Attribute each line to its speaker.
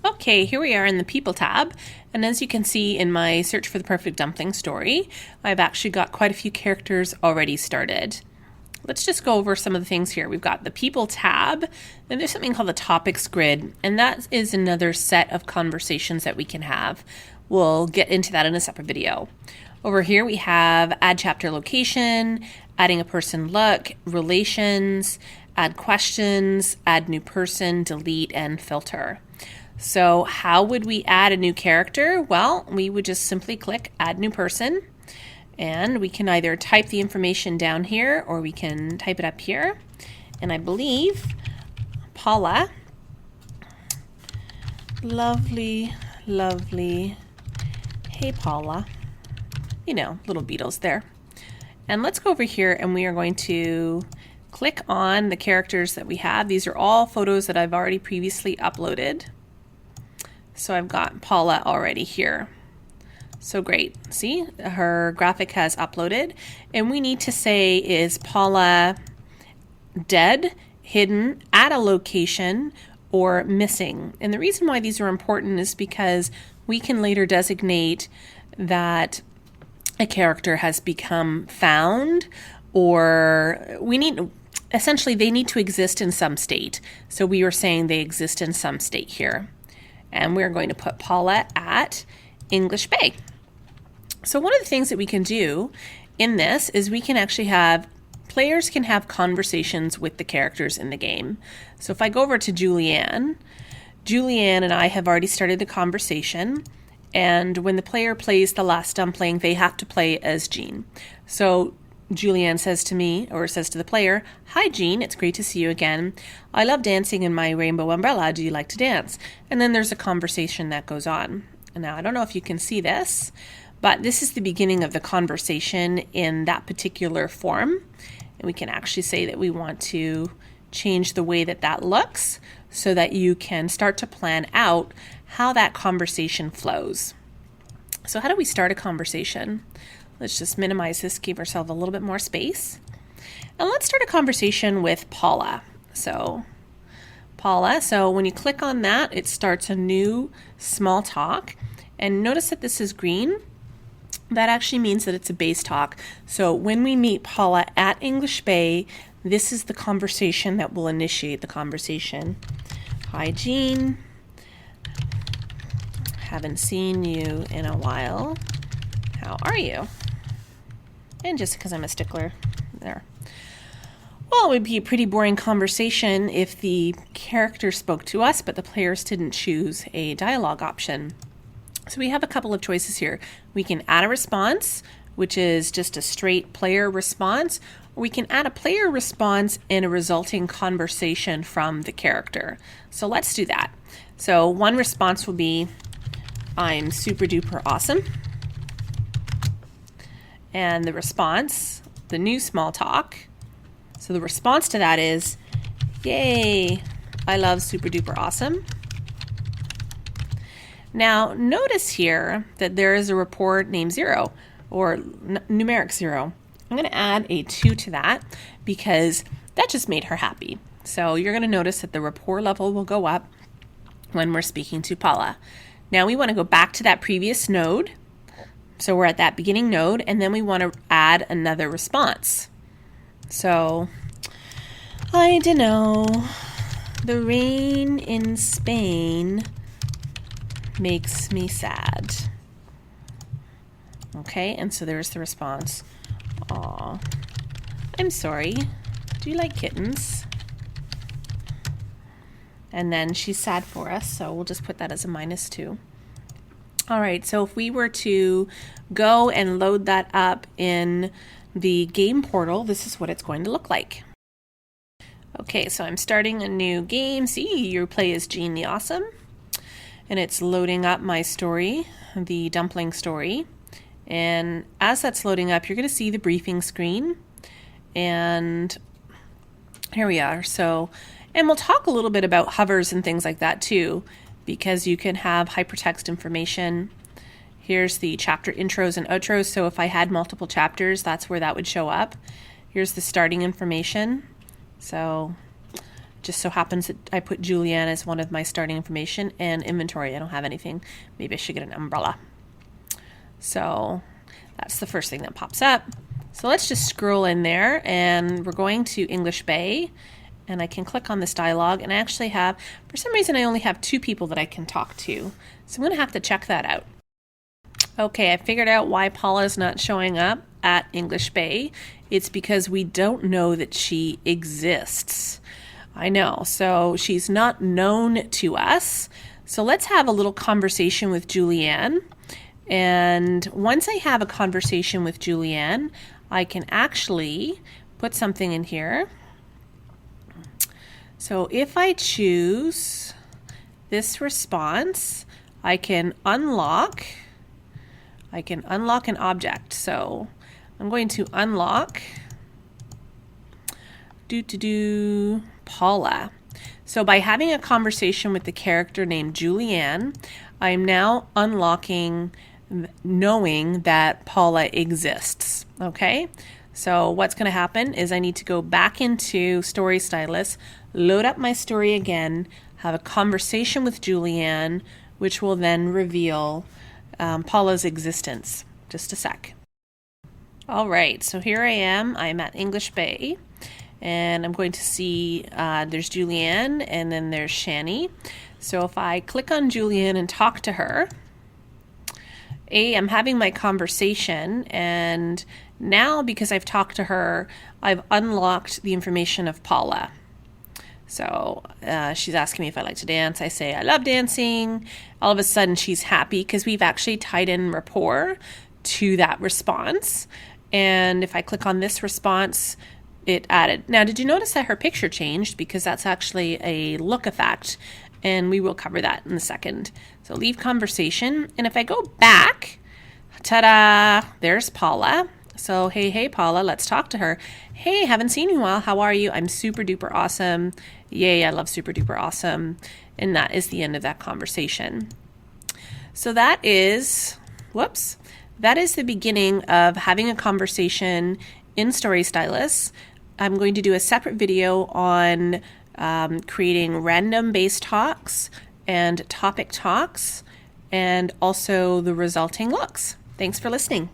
Speaker 1: Okay, here we are in the People tab, and as you can see in my Search for the Perfect Dumpling story, I've actually got quite a few characters already started. Let's just go over some of the things here. We've got the People tab, and there's something called the Topics grid, and that is another set of conversations that we can have. We'll get into that in a separate video. Over here we have Add Chapter Location, Adding a Person Look, Relations, Add Questions, Add New Person, Delete, and Filter. So how would we add a new character? Well, we would just simply click Add New Person, and we can either type the information down here or we can type it up here. And I believe Paula, lovely, lovely, hey Paula, you know, little Beatles there. And let's go over here and we are going to click on the characters that we have. These are all photos that I've already previously uploaded. So I've got Paula already here. So great. See, her graphic has uploaded. And we need to say, is Paula dead, hidden, at a location, or missing? And the reason why these are important is because we can later designate that a character has become found, or essentially they need to exist in some state. So we are saying they exist in some state here. And we're going to put Paula at English Bay. So one of the things that we can do in this is we can actually have, players can have conversations with the characters in the game. So if I go over to Julianne and I have already started the conversation. And when the player plays the last dumpling, they have to play as Jean. So Julianne says to me, or says to the player, "Hi Jean, it's great to see you again. I love dancing in my rainbow umbrella. Do you like to dance?" And then there's a conversation that goes on. And now I don't know if you can see this, but this is the beginning of the conversation in that particular form. And we can actually say that we want to change the way that that looks so that you can start to plan out how that conversation flows. So how do we start a conversation? Let's just minimize this, give ourselves a little bit more space. And let's start a conversation with Paula. So Paula, so when you click on that, it starts a new small talk. And notice that this is green. That actually means that it's a base talk. So when we meet Paula at English Bay, this is the conversation that will initiate the conversation. "Hi Jean, haven't seen you in a while. How are you?" And just because I'm a stickler, there. Well, it would be a pretty boring conversation if the character spoke to us, but the players didn't choose a dialogue option. So we have a couple of choices here. We can add a response, which is just a straight player response, or we can add a player response and a resulting conversation from the character. So let's do that. So one response will be, "I'm super duper awesome." And the response, the new small talk, so the response to that is, "Yay, I love super duper awesome." Now notice here that there is a report named 0 or numeric 0. I'm going to add a 2 to that because that just made her happy. So you're going to notice that the rapport level will go up when we're speaking to Paula. Now we want to go back to that previous node. So we're at that beginning node, and then we want to add another response. So, "I don't know, the rain in Spain makes me sad." Okay, and so there's the response. "Aw, I'm sorry. Do you like kittens?" And then she's sad for us, so we'll just put that as a -2. All right, so if we were to go and load that up in the game portal, this is what it's going to look like. Okay, so I'm starting a new game. See, you play as Jean the Awesome. And it's loading up my story, the dumpling story. And as that's loading up, you're going to see the briefing screen. And here we are. So, and we'll talk a little bit about hovers and things like that too, because you can have hypertext information. Here's the chapter intros and outros. So if I had multiple chapters, that's where that would show up. Here's the starting information. So Just so happens that I put Julianne as one of my starting information, and inventory, I don't have anything. Maybe I should get an umbrella. So that's the first thing that pops up. So let's just scroll in there, and we're going to English Bay, and I can click on this dialogue, and I actually have, for some reason I only have 2 people that I can talk to. So I'm going to have to check that out. Okay, I figured out why Paula's not showing up at English Bay. It's because we don't know that she exists. I know, so she's not known to us. So let's have a little conversation with Julianne. And once I have a conversation with Julianne, I can actually put something in here. So if I choose this response, I can unlock an object. So I'm going to unlock Paula. So by having a conversation with the character named Julianne, I'm now unlocking knowing that Paula exists. Okay, so what's going to happen is I need to go back into StoryStylus, load up my story again, have a conversation with Julianne, which will then reveal Paula's existence. Just a sec. All right, so here I am. I'm at English Bay, and I'm going to see there's Julianne, and then there's Shani. So if I click on Julianne and talk to her, I'm having my conversation, and now because I've talked to her, I've unlocked the information of Paula. So she's asking me if I like to dance. I say I love dancing. All of a sudden she's happy because we've actually tied in rapport to that response. And if I click on this response, it added. Now, did you notice that her picture changed? Because that's actually a look effect, and we will cover that in a second. So leave conversation, and if I go back, ta-da, there's Paula. So hey Paula, let's talk to her. Hey, haven't seen you in a while. How are you? I'm super duper awesome. Yay, I love super duper awesome. And that is the end of that conversation. So that is the beginning of having a conversation in StoryStylus. I'm going to do a separate video on creating random based talks and topic talks, and also the resulting looks. Thanks for listening.